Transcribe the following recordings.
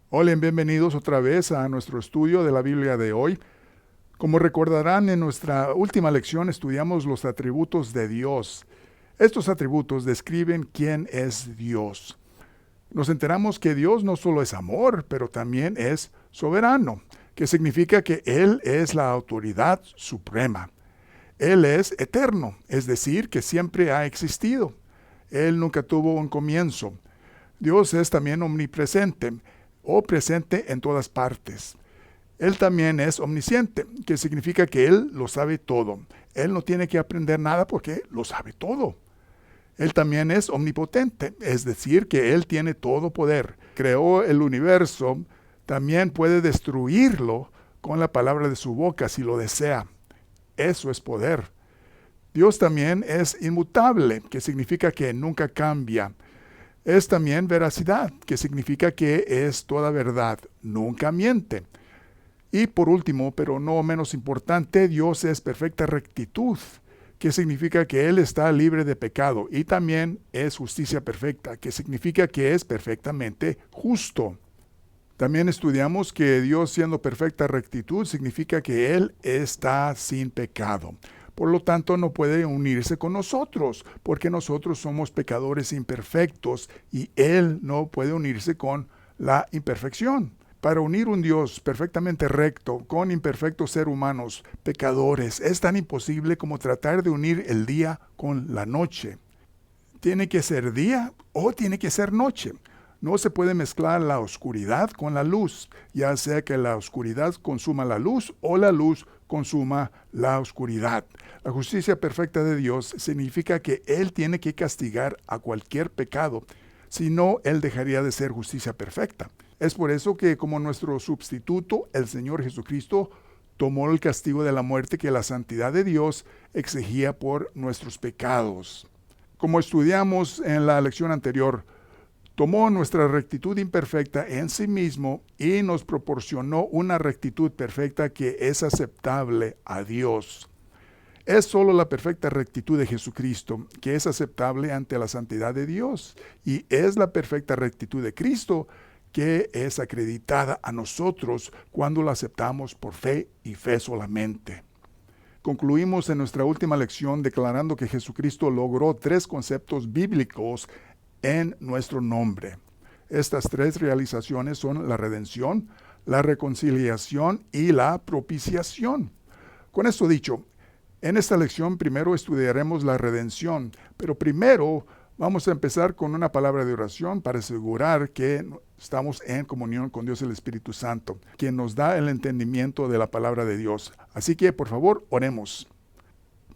Hola, y bienvenidos otra vez a nuestro estudio de la Biblia de hoy. Como recordarán, en nuestra última lección estudiamos los atributos de Dios. Estos atributos describen quién es Dios. Nos enteramos que Dios no solo es amor, pero también es soberano, que significa que Él es la autoridad suprema. Él es eterno, es decir, que siempre ha existido. Él nunca tuvo un comienzo. Dios es también omnipresente o presente en todas partes. Él también es omnisciente, que significa que Él lo sabe todo. Él no tiene que aprender nada porque lo sabe todo. Él también es omnipotente, es decir, que Él tiene todo poder. Creó el universo, también puede destruirlo con la palabra de su boca si lo desea. Eso es poder. Dios también es inmutable, que significa que nunca cambia. Es también veracidad, que significa que es toda verdad, nunca miente. Y por último, pero no menos importante, Dios es perfecta rectitud, que significa que Él está libre de pecado, y también es justicia perfecta, que significa que es perfectamente justo. También estudiamos que Dios, siendo perfecta rectitud, significa que Él está sin pecado. Por lo tanto, no puede unirse con nosotros, porque nosotros somos pecadores imperfectos y Él no puede unirse con la imperfección. Para unir un Dios perfectamente recto con imperfectos seres humanos, pecadores, es tan imposible como tratar de unir el día con la noche. ¿Tiene que ser día o tiene que ser noche? No se puede mezclar la oscuridad con la luz, ya sea que la oscuridad consuma la luz o la luz consuma la oscuridad. La justicia perfecta de Dios significa que Él tiene que castigar a cualquier pecado, si no, Él dejaría de ser justicia perfecta. Es por eso que como nuestro sustituto, el Señor Jesucristo tomó el castigo de la muerte que la santidad de Dios exigía por nuestros pecados. Como estudiamos en la lección anterior, tomó nuestra rectitud imperfecta en sí mismo y nos proporcionó una rectitud perfecta que es aceptable a Dios. Es solo la perfecta rectitud de Jesucristo que es aceptable ante la santidad de Dios, y es la perfecta rectitud de Cristo que es acreditada a nosotros cuando la aceptamos por fe y fe solamente. Concluimos en nuestra última lección declarando que Jesucristo logró 3 conceptos bíblicos en nuestro nombre. Estas 3 realizaciones son la redención, la reconciliación y la propiciación. Con esto dicho, en esta lección primero estudiaremos la redención, pero primero vamos a empezar con una palabra de oración para asegurar que estamos en comunión con Dios el Espíritu Santo, quien nos da el entendimiento de la palabra de Dios. Así que, por favor, oremos.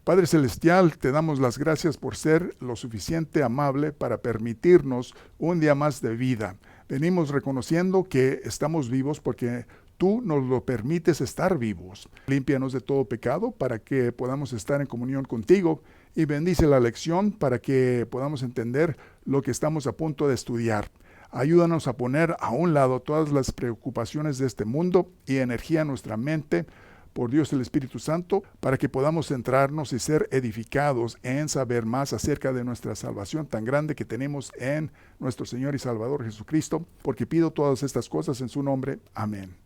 Padre Celestial, te damos las gracias por ser lo suficiente amable para permitirnos un día más de vida. Venimos reconociendo que estamos vivos porque tú nos lo permites estar vivos. Límpianos de todo pecado para que podamos estar en comunión contigo y bendice la lección para que podamos entender lo que estamos a punto de estudiar. Ayúdanos a poner a un lado todas las preocupaciones de este mundo y energía en nuestra mente por Dios el Espíritu Santo, para que podamos centrarnos y ser edificados en saber más acerca de nuestra salvación tan grande que tenemos en nuestro Señor y Salvador Jesucristo, porque pido todas estas cosas en su nombre. Amén.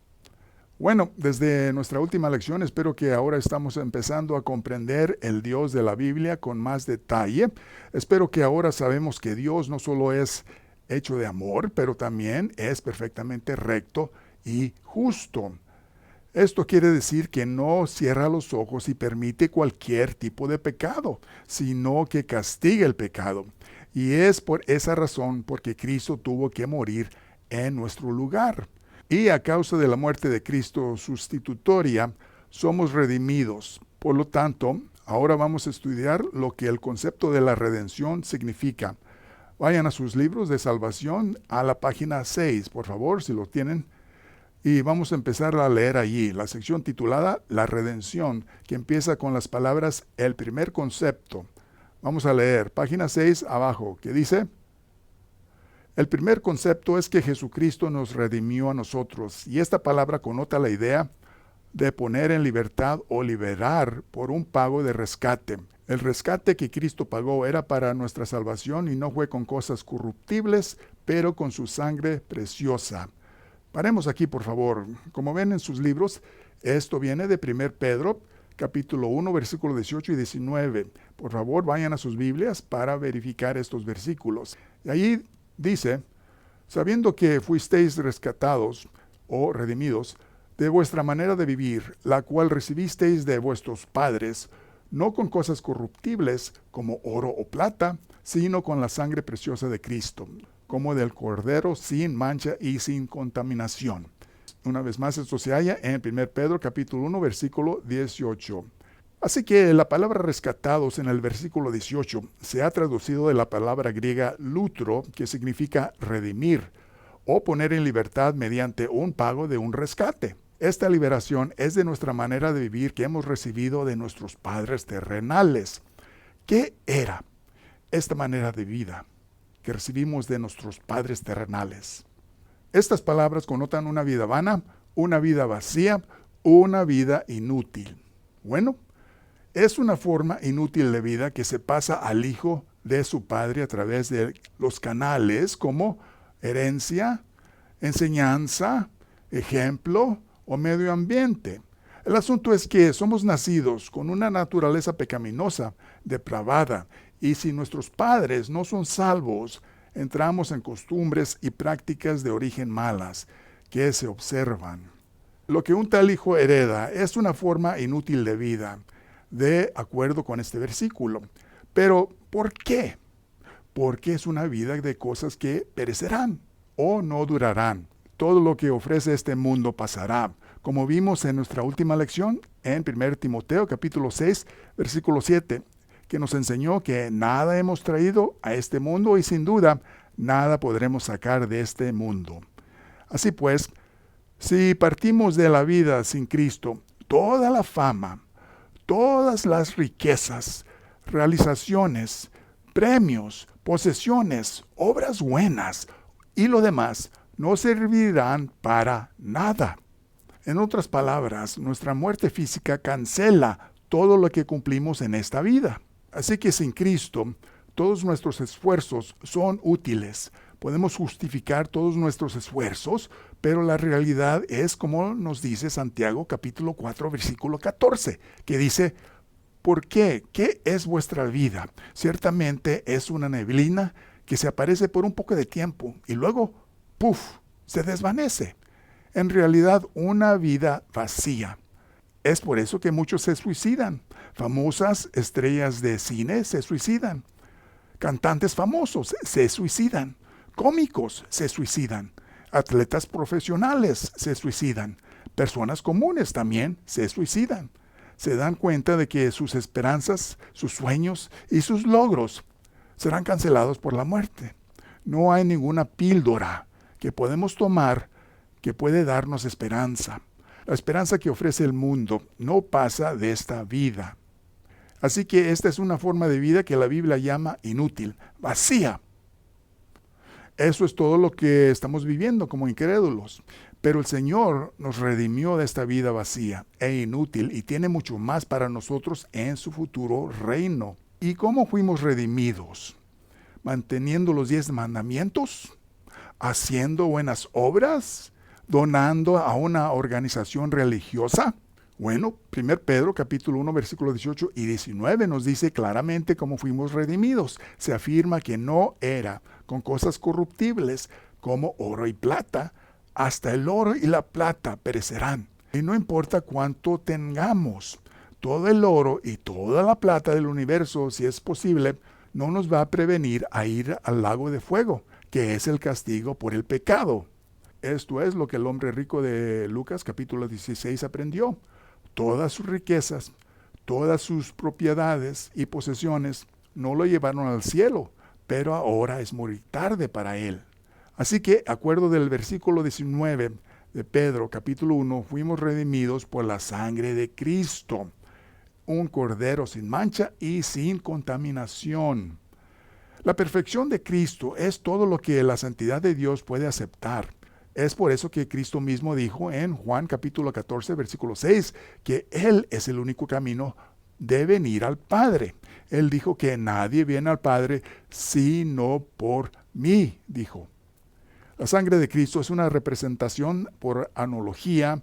Bueno, desde nuestra última lección espero que ahora estamos empezando a comprender el Dios de la Biblia con más detalle. Espero que ahora sabemos que Dios no solo es hecho de amor, pero también es perfectamente recto y justo. Esto quiere decir que no cierra los ojos y permite cualquier tipo de pecado, sino que castiga el pecado. Y es por esa razón porque Cristo tuvo que morir en nuestro lugar. Y a causa de la muerte de Cristo sustitutoria, somos redimidos. Por lo tanto, ahora vamos a estudiar lo que el concepto de la redención significa. Vayan a sus libros de salvación a la página 6, por favor, si lo tienen. Y vamos a empezar a leer allí la sección titulada La Redención, que empieza con las palabras el primer concepto. Vamos a leer página 6 abajo, que dice: el primer concepto es que Jesucristo nos redimió a nosotros, y esta palabra connota la idea de poner en libertad o liberar por un pago de rescate. El rescate que Cristo pagó era para nuestra salvación y no fue con cosas corruptibles, pero con su sangre preciosa. Paremos aquí, por favor. Como ven en sus libros, esto viene de 1 Pedro, capítulo 1, versículos 18 y 19. Por favor, vayan a sus Biblias para verificar estos versículos. Y ahí dice, sabiendo que fuisteis rescatados o redimidos de vuestra manera de vivir, la cual recibisteis de vuestros padres, no con cosas corruptibles como oro o plata, sino con la sangre preciosa de Cristo, como del Cordero sin mancha y sin contaminación. Una vez más, esto se halla en 1 Pedro capítulo 1, versículo 18. Así que la palabra rescatados en el versículo 18 se ha traducido de la palabra griega lutro, que significa redimir, o poner en libertad mediante un pago de un rescate. Esta liberación es de nuestra manera de vivir que hemos recibido de nuestros padres terrenales. ¿Qué era esta manera de vida que recibimos de nuestros padres terrenales? Estas palabras connotan una vida vana, una vida vacía, una vida inútil. Bueno, es una forma inútil de vida que se pasa al hijo de su padre a través de los canales como herencia, enseñanza, ejemplo o medio ambiente. El asunto es que somos nacidos con una naturaleza pecaminosa, depravada, y si nuestros padres no son salvos, entramos en costumbres y prácticas de origen malas que se observan. Lo que un tal hijo hereda es una forma inútil de vida, de acuerdo con este versículo. Pero, ¿por qué? Porque es una vida de cosas que perecerán o no durarán. Todo lo que ofrece este mundo pasará, como vimos en nuestra última lección en 1 Timoteo capítulo 6, versículo 7, que nos enseñó que nada hemos traído a este mundo y sin duda nada podremos sacar de este mundo. Así pues, si partimos de la vida sin Cristo, toda la fama, todas las riquezas, realizaciones, premios, posesiones, obras buenas y lo demás no servirán para nada. En otras palabras, nuestra muerte física cancela todo lo que cumplimos en esta vida. Así que sin Cristo, todos nuestros esfuerzos son útiles. Podemos justificar todos nuestros esfuerzos, pero la realidad es como nos dice Santiago capítulo 4, versículo 14, que dice, ¿por qué? ¿Qué es vuestra vida? Ciertamente es una neblina que se aparece por un poco de tiempo y luego, ¡puf!, se desvanece. En realidad, una vida vacía. Es por eso que muchos se suicidan. Famosas estrellas de cine se suicidan. Cantantes famosos se suicidan. Cómicos se suicidan. Atletas profesionales se suicidan. Personas comunes también se suicidan. Se dan cuenta de que sus esperanzas, sus sueños y sus logros serán cancelados por la muerte. No hay ninguna píldora que podemos tomar que puede darnos esperanza. La esperanza que ofrece el mundo no pasa de esta vida. Así que esta es una forma de vida que la Biblia llama inútil, vacía. Eso es todo lo que estamos viviendo como incrédulos. Pero el Señor nos redimió de esta vida vacía e inútil y tiene mucho más para nosotros en su futuro reino. ¿Y cómo fuimos redimidos? ¿Manteniendo los 10 mandamientos? ¿Haciendo buenas obras? ¿Donando a una organización religiosa? Bueno, 1 Pedro capítulo 1 versículos 18 y 19 nos dice claramente cómo fuimos redimidos. Se afirma que no era con cosas corruptibles como oro y plata. Hasta el oro y la plata perecerán. Y no importa cuánto tengamos, todo el oro y toda la plata del universo, si es posible, no nos va a prevenir a ir al lago de fuego, que es el castigo por el pecado. Esto es lo que el hombre rico de Lucas capítulo 16 aprendió. Todas sus riquezas, todas sus propiedades y posesiones no lo llevaron al cielo, pero ahora es muy tarde para él. Así que, acuerdo del versículo 19 de Pedro capítulo 1, fuimos redimidos por la sangre de Cristo, un cordero sin mancha y sin contaminación. La perfección de Cristo es todo lo que la santidad de Dios puede aceptar. Es por eso que Cristo mismo dijo en Juan capítulo 14, versículo 6, que Él es el único camino de venir al Padre. Él dijo que nadie viene al Padre sino por mí, dijo. La sangre de Cristo es una representación por analogía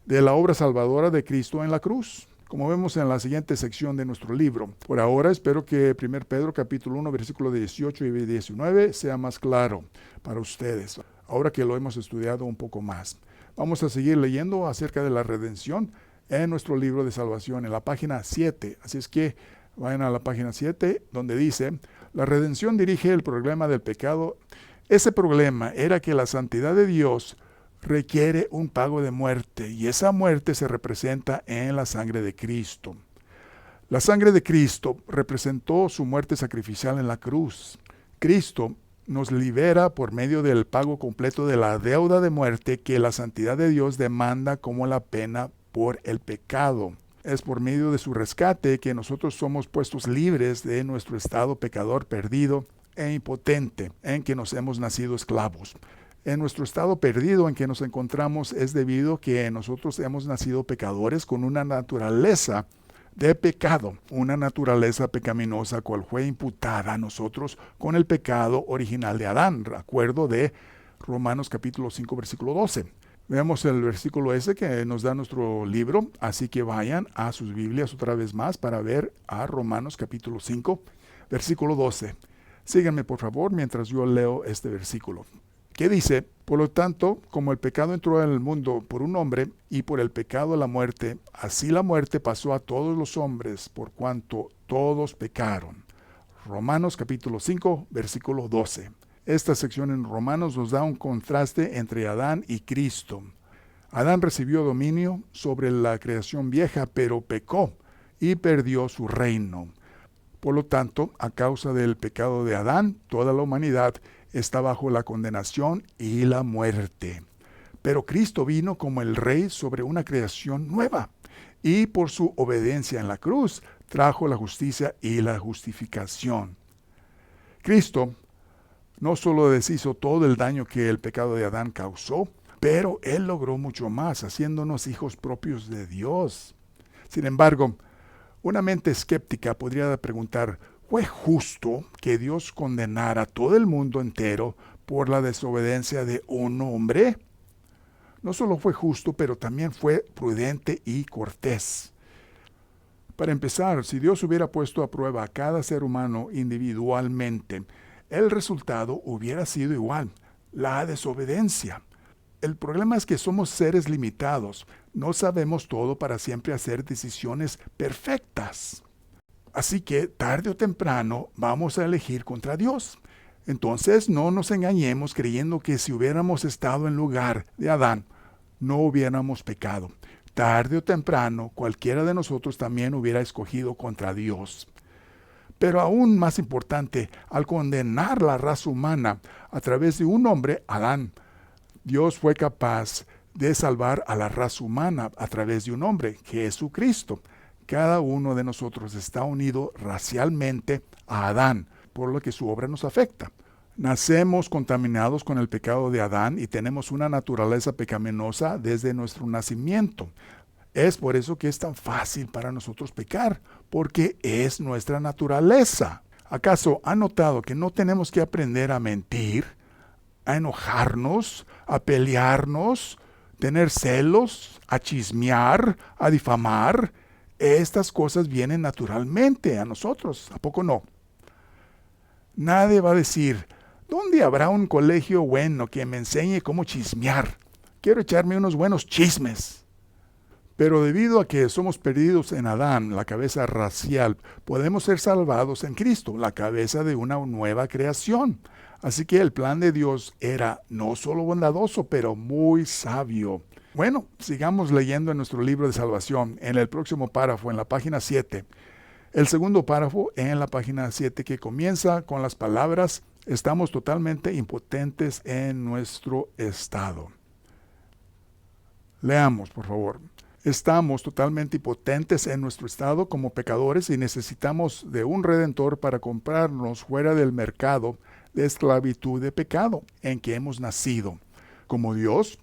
de la obra salvadora de Cristo en la cruz, como vemos en la siguiente sección de nuestro libro. Por ahora espero que 1 Pedro capítulo 1 versículo 18 y 19 sea más claro para ustedes, ahora que lo hemos estudiado un poco más. Vamos a seguir leyendo acerca de la redención en nuestro libro de salvación, en la página 7. Así es que vayan a la página 7, donde dice, la redención dirige el problema del pecado. Ese problema era que la santidad de Dios requiere un pago de muerte, y esa muerte se representa en la sangre de Cristo. La sangre de Cristo representó su muerte sacrificial en la cruz. Cristo nos libera por medio del pago completo de la deuda de muerte que la santidad de Dios demanda como la pena por el pecado. Es por medio de su rescate que nosotros somos puestos libres de nuestro estado pecador perdido e impotente en que nos hemos nacido esclavos. En nuestro estado perdido en que nos encontramos es debido a que nosotros hemos nacido pecadores con una naturaleza de pecado, una naturaleza pecaminosa cual fue imputada a nosotros con el pecado original de Adán, recuerdo de Romanos capítulo 5 versículo 12. Veamos el versículo ese que nos da nuestro libro, así que vayan a sus Biblias otra vez más para ver a Romanos capítulo 5 versículo 12. Síganme por favor mientras yo leo este versículo. ¿Qué dice? Por lo tanto, como el pecado entró en el mundo por un hombre y por el pecado la muerte, así la muerte pasó a todos los hombres por cuanto todos pecaron. Romanos capítulo 5, versículo 12. Esta sección en Romanos nos da un contraste entre Adán y Cristo. Adán recibió dominio sobre la creación vieja, pero pecó y perdió su reino. Por lo tanto, a causa del pecado de Adán, toda la humanidad está bajo la condenación y la muerte. Pero Cristo vino como el Rey sobre una creación nueva, y por su obediencia en la cruz trajo la justicia y la justificación. Cristo no solo deshizo todo el daño que el pecado de Adán causó, pero Él logró mucho más, haciéndonos hijos propios de Dios. Sin embargo, una mente escéptica podría preguntar, ¿fue justo que Dios condenara a todo el mundo entero por la desobediencia de un hombre? No solo fue justo, pero también fue prudente y cortés. Para empezar, si Dios hubiera puesto a prueba a cada ser humano individualmente, el resultado hubiera sido igual, la desobediencia. El problema es que somos seres limitados, no sabemos todo para siempre hacer decisiones perfectas. Así que tarde o temprano vamos a elegir contra Dios. Entonces no nos engañemos creyendo que si hubiéramos estado en lugar de Adán, no hubiéramos pecado. Tarde o temprano cualquiera de nosotros también hubiera escogido contra Dios. Pero aún más importante, al condenar la raza humana a través de un hombre, Adán, Dios fue capaz de salvar a la raza humana a través de un hombre, Jesucristo. Cada uno de nosotros está unido racialmente a Adán, por lo que su obra nos afecta. Nacemos contaminados con el pecado de Adán y tenemos una naturaleza pecaminosa desde nuestro nacimiento. Es por eso que es tan fácil para nosotros pecar, porque es nuestra naturaleza. ¿Acaso han notado que no tenemos que aprender a mentir, a enojarnos, a pelearnos, tener celos, a chismear, a difamar? Estas cosas vienen naturalmente a nosotros, ¿a poco no? Nadie va a decir, ¿dónde habrá un colegio bueno que me enseñe cómo chismear? Quiero echarme unos buenos chismes. Pero debido a que somos perdidos en Adán, la cabeza racial, podemos ser salvados en Cristo, la cabeza de una nueva creación. Así que el plan de Dios era no solo bondadoso, pero muy sabio. Bueno, sigamos leyendo en nuestro libro de salvación, en el próximo párrafo, en la página 7. El segundo párrafo en la página 7 que comienza con las palabras, estamos totalmente impotentes en nuestro estado. Leamos, por favor. Estamos totalmente impotentes en nuestro estado como pecadores y necesitamos de un Redentor para comprarnos fuera del mercado de esclavitud de pecado en que hemos nacido. Como Dios,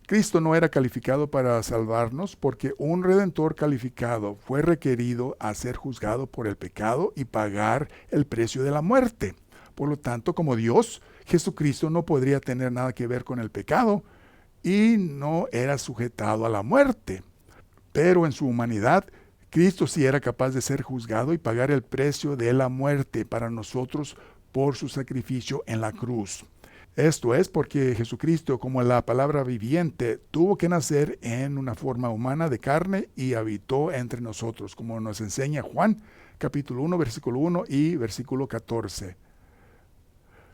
Cristo no era calificado para salvarnos porque un Redentor calificado fue requerido a ser juzgado por el pecado y pagar el precio de la muerte. Por lo tanto, como Dios, Jesucristo no podría tener nada que ver con el pecado y no era sujetado a la muerte. Pero en su humanidad, Cristo sí era capaz de ser juzgado y pagar el precio de la muerte para nosotros por su sacrificio en la cruz. Esto es porque Jesucristo, como la palabra viviente, tuvo que nacer en una forma humana de carne y habitó entre nosotros, como nos enseña Juan, capítulo 1, versículo 1 y versículo 14.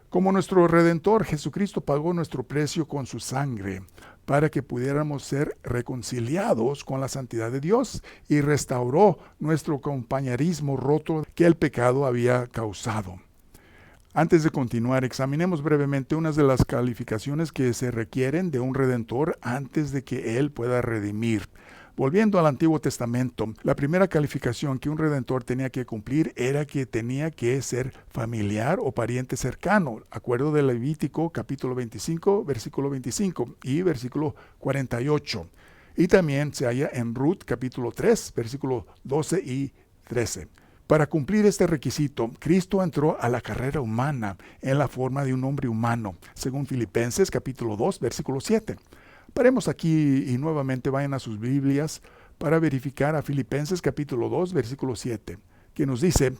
Como nuestro Redentor, Jesucristo pagó nuestro precio con su sangre, para que pudiéramos ser reconciliados con la santidad de Dios y restauró nuestro compañerismo roto que el pecado había causado. Antes de continuar, examinemos brevemente unas de las calificaciones que se requieren de un redentor antes de que él pueda redimir. Volviendo al Antiguo Testamento, la primera calificación que un redentor tenía que cumplir era que tenía que ser familiar o pariente cercano, acuerdo de Levítico capítulo 25, versículo 25 y versículo 48. Y también se halla en Ruth capítulo 3, versículo 12 y 13. Para cumplir este requisito, Cristo entró a la carrera humana en la forma de un hombre humano, según Filipenses capítulo 2, versículo 7. Paremos aquí y nuevamente vayan a sus Biblias para verificar a Filipenses capítulo 2, versículo 7, que nos dice,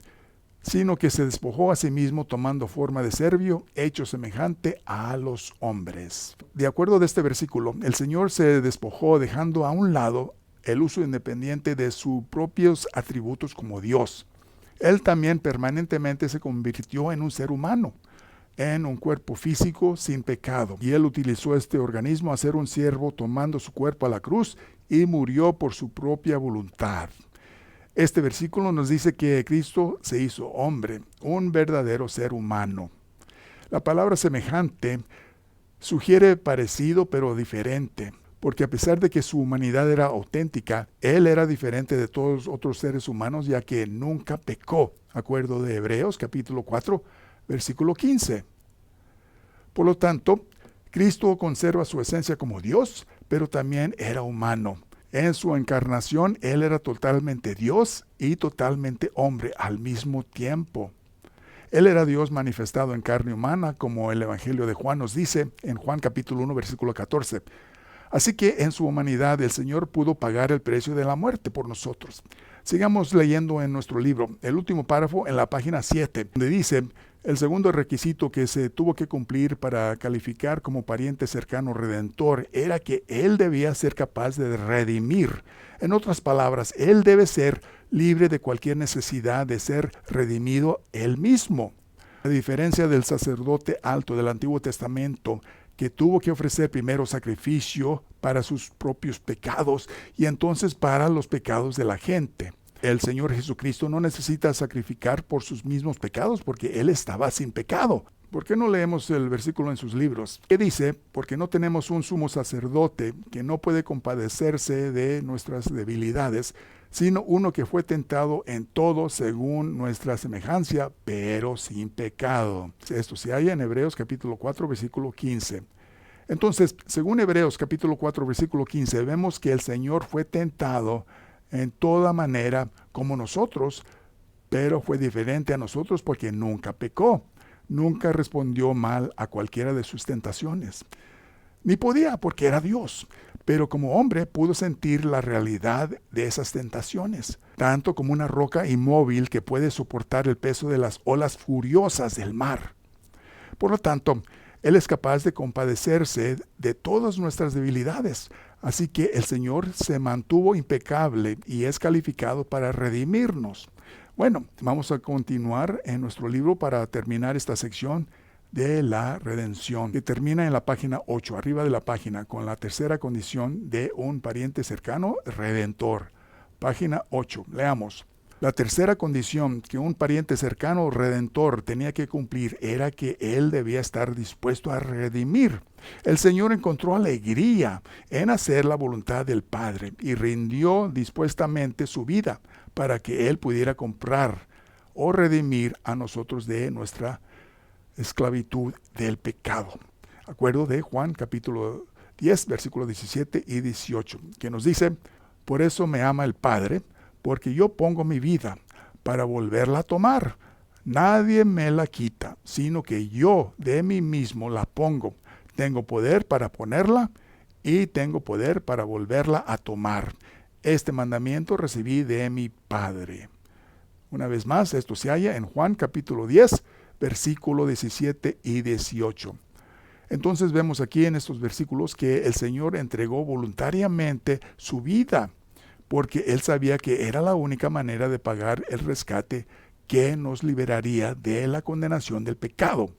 sino que se despojó a sí mismo tomando forma de servo, hecho semejante a los hombres. De acuerdo de este versículo, el Señor se despojó dejando a un lado el uso independiente de sus propios atributos como Dios. Él también permanentemente se convirtió en un ser humano, en un cuerpo físico sin pecado. Y él utilizó este organismo a ser un siervo tomando su cuerpo a la cruz y murió por su propia voluntad. Este versículo nos dice que Cristo se hizo hombre, un verdadero ser humano. La palabra semejante sugiere parecido pero diferente, porque a pesar de que su humanidad era auténtica, él era diferente de todos los otros seres humanos, ya que nunca pecó, acuerdo de Hebreos capítulo 4, versículo 15. Por lo tanto, Cristo conserva su esencia como Dios, pero también era humano. En su encarnación, él era totalmente Dios y totalmente hombre al mismo tiempo. Él era Dios manifestado en carne humana, como el Evangelio de Juan nos dice en Juan capítulo 1, versículo 14. Así que en su humanidad el Señor pudo pagar el precio de la muerte por nosotros. Sigamos leyendo en nuestro libro, el último párrafo en la página 7, donde dice, el segundo requisito que se tuvo que cumplir para calificar como pariente cercano redentor era que él debía ser capaz de redimir. En otras palabras, él debe ser libre de cualquier necesidad de ser redimido él mismo. A diferencia del sacerdote alto del Antiguo Testamento, que tuvo que ofrecer primero sacrificio para sus propios pecados y entonces para los pecados de la gente. El Señor Jesucristo no necesita sacrificar por sus mismos pecados porque Él estaba sin pecado. ¿Por qué no leemos el versículo en sus libros? ¿Qué dice? Porque no tenemos un sumo sacerdote que no puede compadecerse de nuestras debilidades, sino uno que fue tentado en todo según nuestra semejanza, pero sin pecado. Esto se halla en Hebreos capítulo 4, versículo 15. Entonces, según Hebreos capítulo 4, versículo 15, vemos que el Señor fue tentado en toda manera como nosotros, pero fue diferente a nosotros porque nunca pecó. Nunca respondió mal a cualquiera de sus tentaciones. Ni podía porque era Dios, pero como hombre pudo sentir la realidad de esas tentaciones, tanto como una roca inmóvil que puede soportar el peso de las olas furiosas del mar. Por lo tanto, Él es capaz de compadecerse de todas nuestras debilidades, así que el Señor se mantuvo impecable y es calificado para redimirnos. Bueno, vamos a continuar en nuestro libro para terminar esta sección de la redención, que termina en la página 8, arriba de la página, con la tercera condición de un pariente cercano redentor. Página 8, leamos. La tercera condición que un pariente cercano redentor tenía que cumplir era que él debía estar dispuesto a redimir. El Señor encontró alegría en hacer la voluntad del Padre y rindió dispuestamente su vida para que Él pudiera comprar o redimir a nosotros de nuestra esclavitud del pecado. Acuerdo de Juan capítulo 10, versículos 17 y 18, que nos dice, por eso me ama el Padre, porque yo pongo mi vida para volverla a tomar. Nadie me la quita, sino que yo de mí mismo la pongo. Tengo poder para ponerla y tengo poder para volverla a tomar. Este mandamiento recibí de mi Padre. Una vez más, esto se halla en Juan capítulo 10, versículo 17 y 18. Entonces vemos aquí en estos versículos que el Señor entregó voluntariamente su vida, porque Él sabía que era la única manera de pagar el rescate que nos liberaría de la condenación del pecado.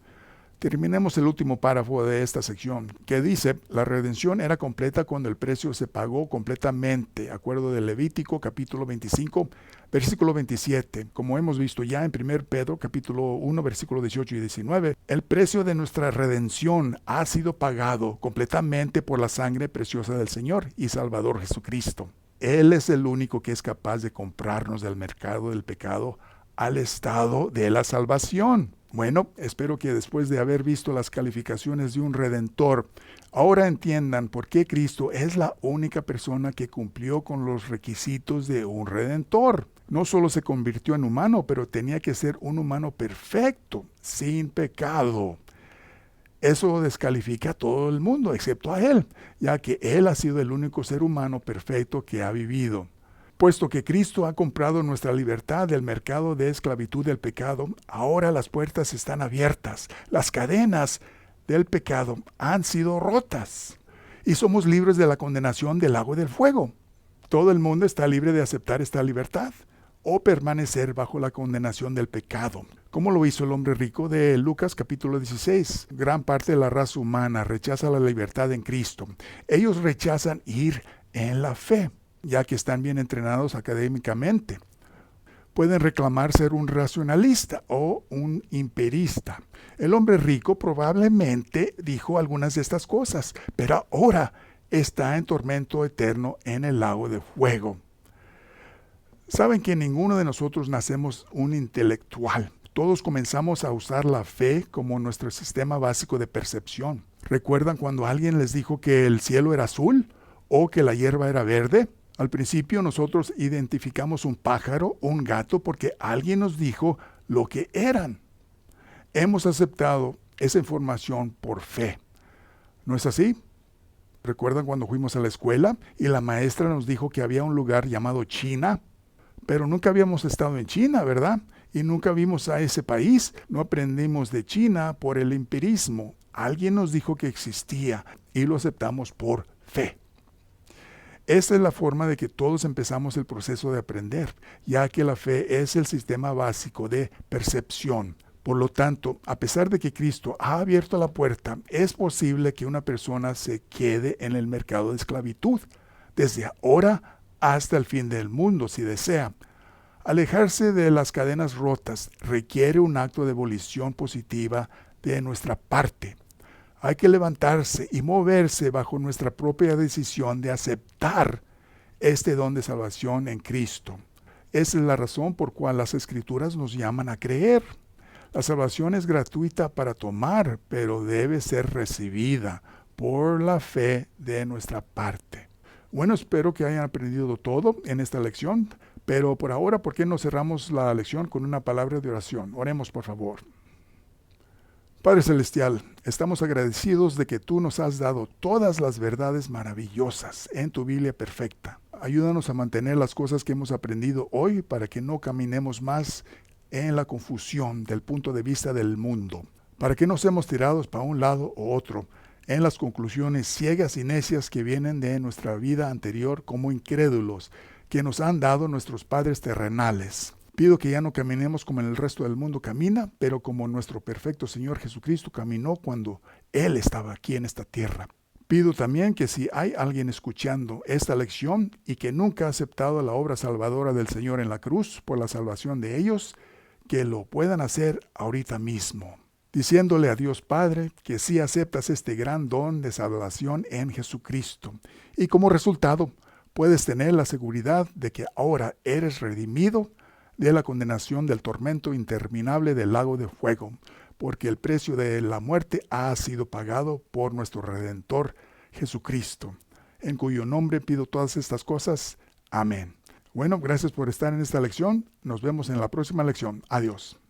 Terminemos el último párrafo de esta sección, que dice, la redención era completa cuando el precio se pagó completamente, acuerdo de Levítico capítulo 25, versículo 27. Como hemos visto ya en 1 Pedro capítulo 1, versículo 18 y 19, el precio de nuestra redención ha sido pagado completamente por la sangre preciosa del Señor y Salvador Jesucristo. Él es el único que es capaz de comprarnos del mercado del pecado al estado de la salvación. Bueno, espero que después de haber visto las calificaciones de un redentor, ahora entiendan por qué Cristo es la única persona que cumplió con los requisitos de un redentor. No solo se convirtió en humano, pero tenía que ser un humano perfecto, sin pecado. Eso descalifica a todo el mundo, excepto a Él, ya que Él ha sido el único ser humano perfecto que ha vivido. Puesto que Cristo ha comprado nuestra libertad del mercado de esclavitud del pecado, ahora las puertas están abiertas, las cadenas del pecado han sido rotas y somos libres de la condenación del lago del fuego. Todo el mundo está libre de aceptar esta libertad o permanecer bajo la condenación del pecado, como lo hizo el hombre rico de Lucas capítulo 16. Gran parte de la raza humana rechaza la libertad en Cristo. Ellos rechazan ir en la fe, ya que están bien entrenados académicamente. Pueden reclamar ser un racionalista o un empirista. El hombre rico probablemente dijo algunas de estas cosas, pero ahora está en tormento eterno en el lago de fuego. Saben que ninguno de nosotros nacemos un intelectual. Todos comenzamos a usar la fe como nuestro sistema básico de percepción. ¿Recuerdan cuando alguien les dijo que el cielo era azul o que la hierba era verde? Al principio nosotros identificamos un pájaro o un gato porque alguien nos dijo lo que eran. Hemos aceptado esa información por fe. ¿No es así? ¿Recuerdan cuando fuimos a la escuela y la maestra nos dijo que había un lugar llamado China? Pero nunca habíamos estado en China, ¿verdad? Y nunca vimos a ese país. No aprendimos de China por el empirismo. Alguien nos dijo que existía y lo aceptamos por fe. Esta es la forma de que todos empezamos el proceso de aprender, ya que la fe es el sistema básico de percepción. Por lo tanto, a pesar de que Cristo ha abierto la puerta, es posible que una persona se quede en el mercado de esclavitud, desde ahora hasta el fin del mundo, si desea. Alejarse de las cadenas rotas requiere un acto de volición positiva de nuestra parte. Hay que levantarse y moverse bajo nuestra propia decisión de aceptar este don de salvación en Cristo. Esa es la razón por cual las Escrituras nos llaman a creer. La salvación es gratuita para tomar, pero debe ser recibida por la fe de nuestra parte. Bueno, espero que hayan aprendido todo en esta lección, pero por ahora, ¿por qué no cerramos la lección con una palabra de oración? Oremos, por favor. Padre Celestial, estamos agradecidos de que tú nos has dado todas las verdades maravillosas en tu Biblia perfecta. Ayúdanos a mantener las cosas que hemos aprendido hoy para que no caminemos más en la confusión del punto de vista del mundo, para que no seamos tirados para un lado u otro en las conclusiones ciegas y necias que vienen de nuestra vida anterior como incrédulos que nos han dado nuestros padres terrenales. Pido que ya no caminemos como en el resto del mundo camina, pero como nuestro perfecto Señor Jesucristo caminó cuando Él estaba aquí en esta tierra. Pido también que si hay alguien escuchando esta lección y que nunca ha aceptado la obra salvadora del Señor en la cruz por la salvación de ellos, que lo puedan hacer ahorita mismo, diciéndole a Dios Padre que sí aceptas este gran don de salvación en Jesucristo. Y como resultado, puedes tener la seguridad de que ahora eres redimido de la condenación del tormento interminable del lago de fuego, porque el precio de la muerte ha sido pagado por nuestro Redentor Jesucristo, en cuyo nombre pido todas estas cosas. Amén. Bueno, gracias por estar en esta lección. Nos vemos en la próxima lección. Adiós.